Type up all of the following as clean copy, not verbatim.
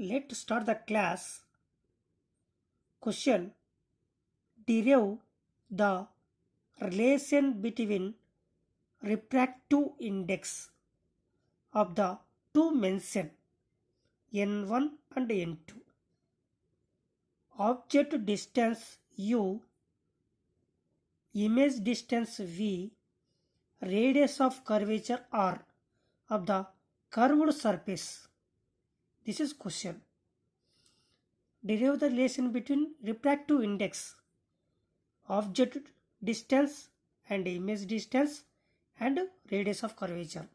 Let's start the class. Question: derive the relation between refractive index of the two mentioned n1 and n2. Object distance u, image distance v, radius of curvature r of the curved surface. This is question. Derive the relation between refractive index, object distance and image distance and radius of curvature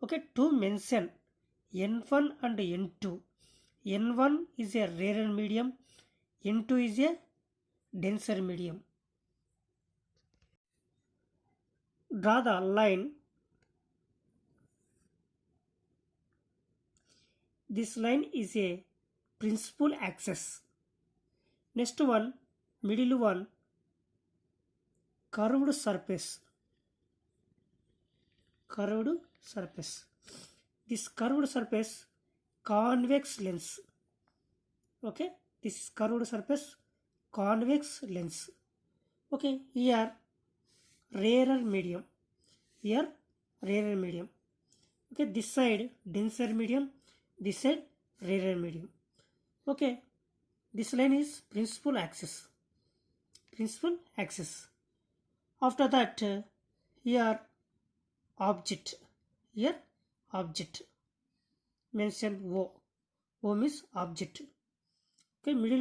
Okay, to mention n1 and n2. n1 is a rarer medium, n2 is a denser medium. Draw the line. This line is a principal axis. Next one, middle one, curved surface. This curved surface, convex lens. Okay, this is curved surface, convex lens. Okay, here rarer medium. Okay, this side denser medium, this side rarer medium. Okay, this line is principal axis. After that, here object. Mention O. O means object. Okay, mid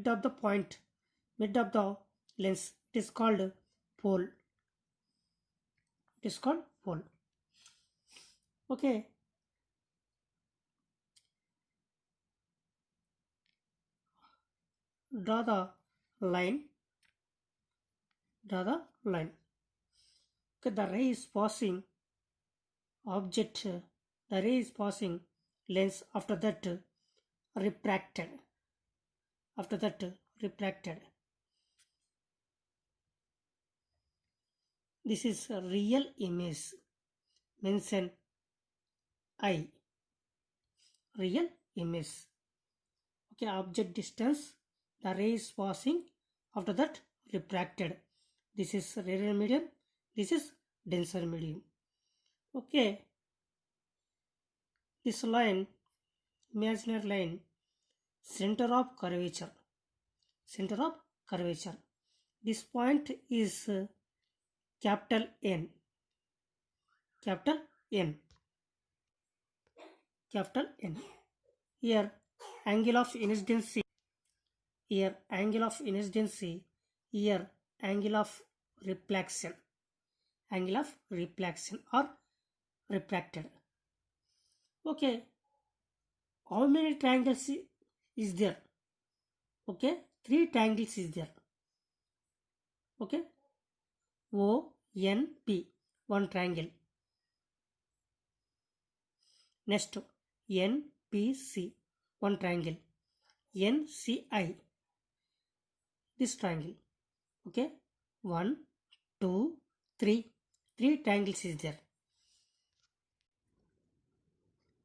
of the lens. It is called pole. Okay. Draw the line. Okay, the ray is passing object. The ray is passing lens. After that, refracted. This is a real image. Mention I. Real image. Okay, object distance. The ray is passing. After that, refracted. This is rarer medium. This is denser medium. Okay. This line, imaginary line, center of curvature. This point is capital N. Here angle of incidency. Here angle of reflection. Or refracted. Okay, how many triangles is there? Okay, 3 triangles is there. Okay, O, N, P, one triangle. Next, N, P, C, one triangle. N, C, I, this triangle. Okay, 1, 2, 3. 3 triangles is there.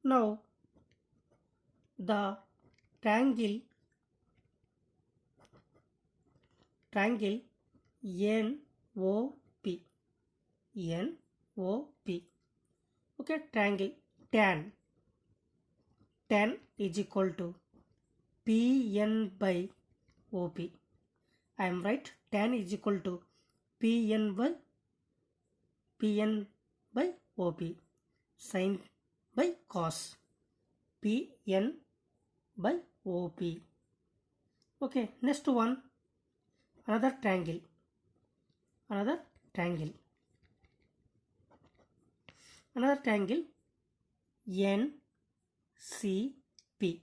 Now, the triangle NOP. Okay, triangle tan is equal to PN by OP. I am right. Tan is equal to PN by OP. Sin by cos. PN by OP. Okay, next one, another triangle. NCP.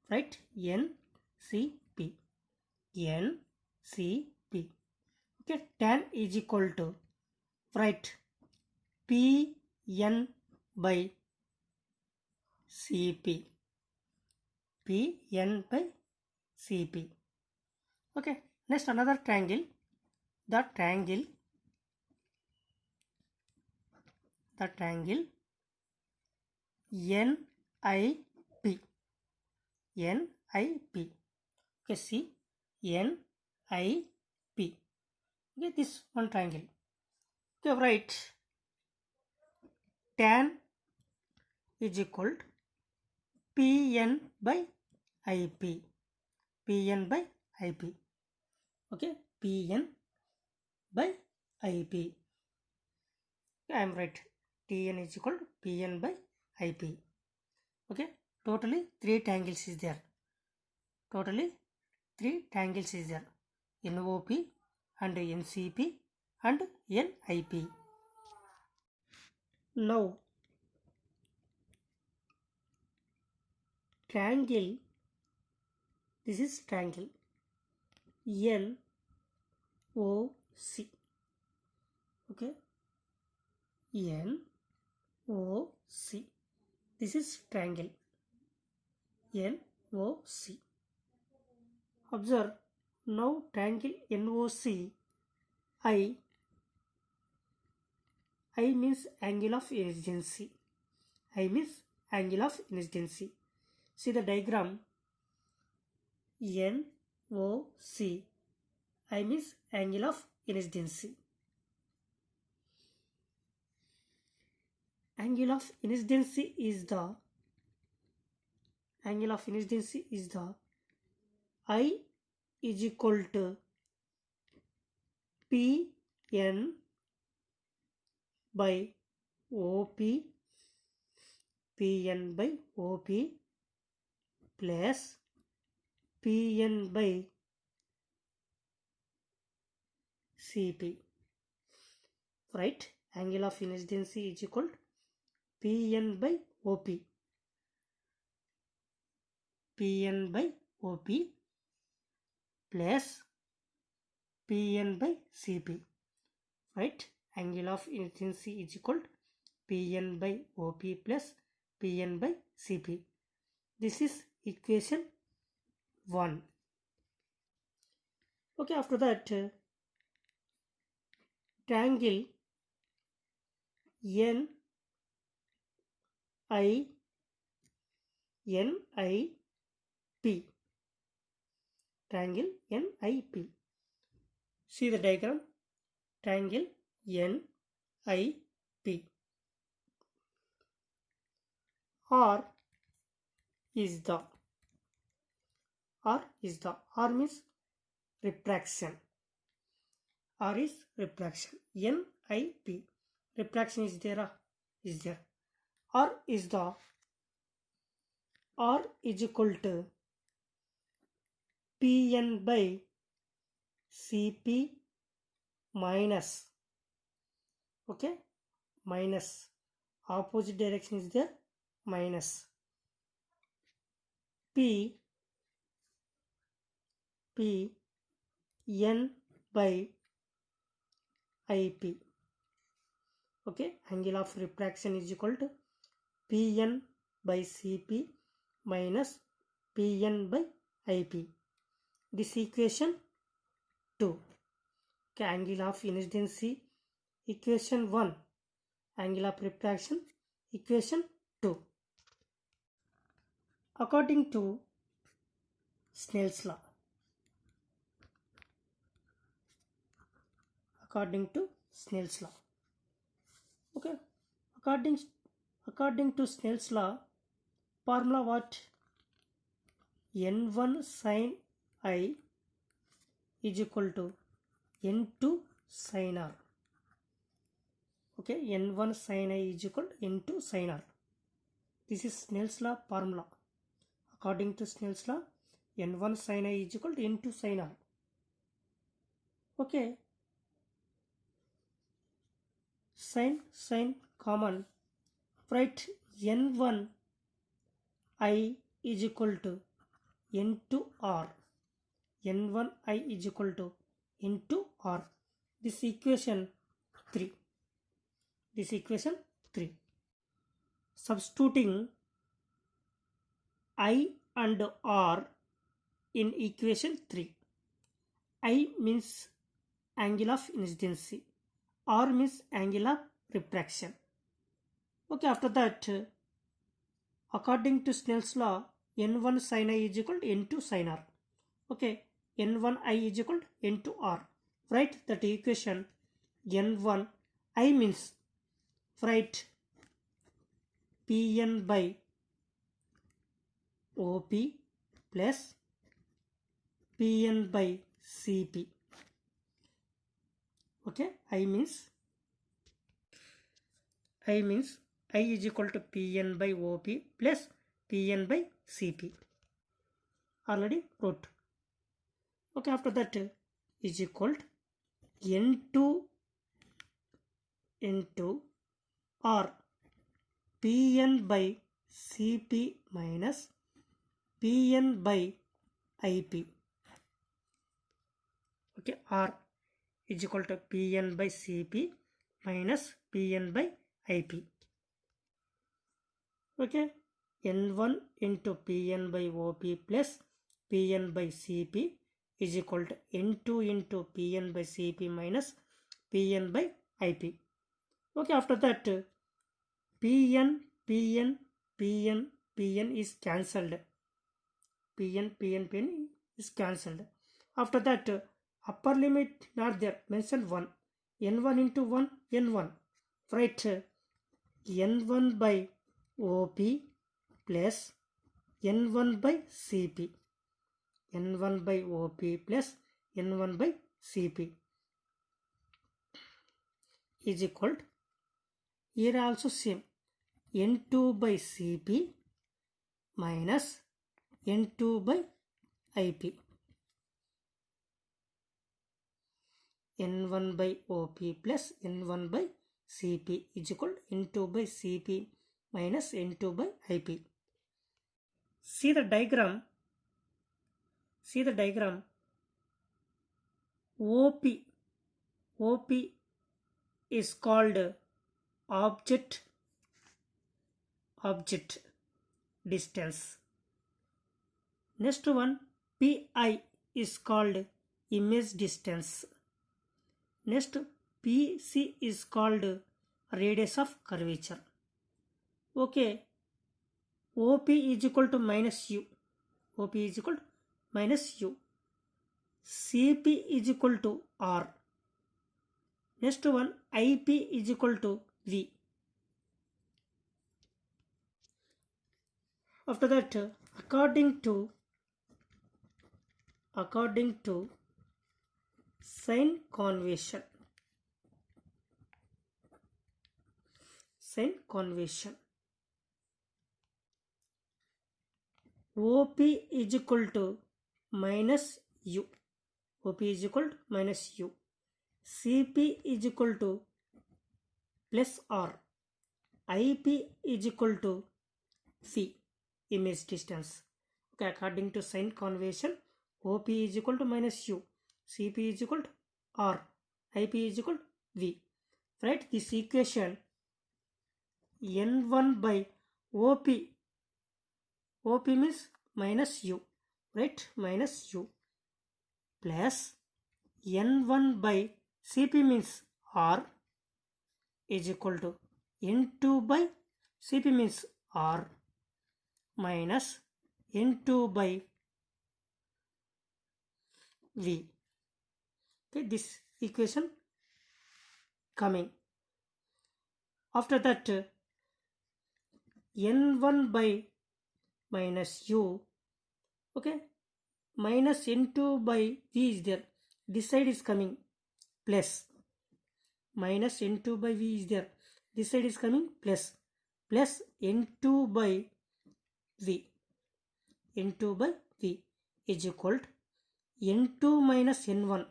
Right? NCP. Okay, tan is equal to, right, PN by CP. Okay, next another triangle. The triangle NIP. NIP. Okay, see NIP. Okay, this one triangle. Okay, right. Tan is equal to PN by IP. PN by IP. Okay, PN by IP. Okay, I am right. TN is equal to PN by IP. Okay, totally 3 tangles is there. Totally 3 tangles is there. NOP and NCP and NIP. Now, triangle, this is triangle NOC. Okay, NOC. This is triangle NOC. Observe, now triangle NOC, I means angle of incidency. I means angle of incidency. See the diagram. NOC. I means angle of incidency. Angle of incidency is the I is equal to PN by OP, PN by OP plus PN by CP. Right? Angle of incidency is equal to PN by OP. PN by OP plus PN by CP. Right? Angle of incidency is equal to PN by OP plus PN by CP. This is equation 1. Okay, after that, triangle NIP. Triangle NIP. See the diagram. Triangle NIP. R is the R means refraction. R is refraction. NIP. Refraction is there. R is equal to PN by CP minus. Okay, minus. Opposite direction is there. Minus N by IP. Okay, angle of refraction is equal to PN by CP minus PN by IP. This equation 2. Okay, angle of incidency equation 1. Angle of refraction equation 2. According to Snell's law. Okay, according to Snell's law, formula what? N1 sin I is equal to N2 sin R. Okay, N1 sin I is equal to N2 sin R. This is Snell's law formula. According to Snell's law, N1 sin I is equal to N2 sin R. Okay, sin common. Write N1 I is equal to N2 R. N1 I is equal to N2 R. This equation 3. Substituting I and R in equation 3. I means angle of incidency. R means angle of refraction. Okay, after that, According to Snell's law, N1 sin I is equal to N2 sin R. Okay, N1 I is equal to N2 R. Write that equation. N1 I means write Pn by OP plus Pn by Cp. Okay, I means I is equal to Pn by OP plus Pn by Cp. Already wrote. Okay, after that is equal to N2 into R Pn by Cp minus Pn by Ip. Okay, R is equal to Pn by Cp minus Pn by Ip. Okay, N1 into Pn by OP plus Pn by Cp is equal to N2 into Pn by Cp minus Pn by Ip. Okay, after that Pn is cancelled. Pn is cancelled. After that upper limit not there, mention 1. N1 into 1, N1. Write N1 by OP plus N1 by Cp. N1 by OP plus N1 by Cp is equal to, here also same, N2 by Cp minus N2 by Ip. N1 by OP plus N1 by Cp is equal to N2 by Cp minus N2 by Ip. See the diagram. OP is called object distance. Next one, Pi is called image distance. Next, PC is called radius of curvature. Okay, OP is equal to minus U. OP is equal to minus U. Cp is equal to R. Next one, Ip is equal to V. After that, according to sign convention, OP is equal to minus U. OP is equal to minus U. Cp is equal to plus R. Ip is equal to C, image distance. Okay, according to sign convention, OP is equal to minus U. Cp is equal to R. Ip is equal to V. Write this equation. N1 by OP. OP means minus U. Right? Minus U. Plus N1 by Cp means R is equal to N2 by Cp means R minus N2 by V. Okay, this equation coming. After that, N1 by minus U. Okay, minus N2 by V is there. This side is coming plus. Minus N2 by V is there. This side is coming plus. Plus N2 by V. N2 by V is equal to N2 minus N1.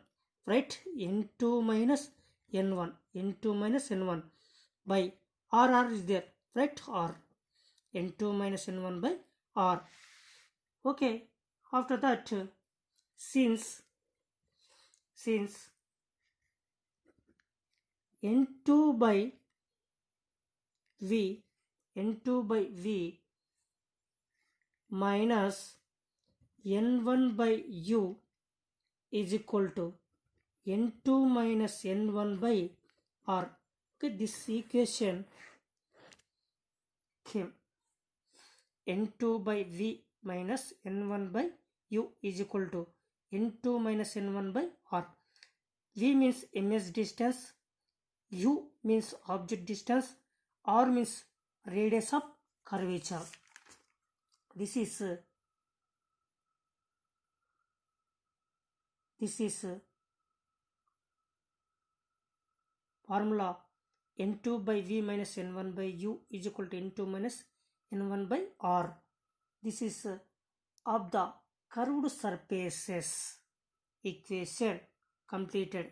Right? N2 minus N1. N2 minus N1 by R is there. Right? R. N2 minus N1 by R. Okay. After that, since N2 by V minus N1 by U is equal to N2 minus N1 by R. Okay, this equation came. n2 by v minus n1 by u is equal to n2 minus n1 by r. V means image distance, u means object distance, r means radius of curvature. This is formula n2 by v minus n1 by u is equal to n2 minus n1 by r. This is of the curved surfaces equation completed.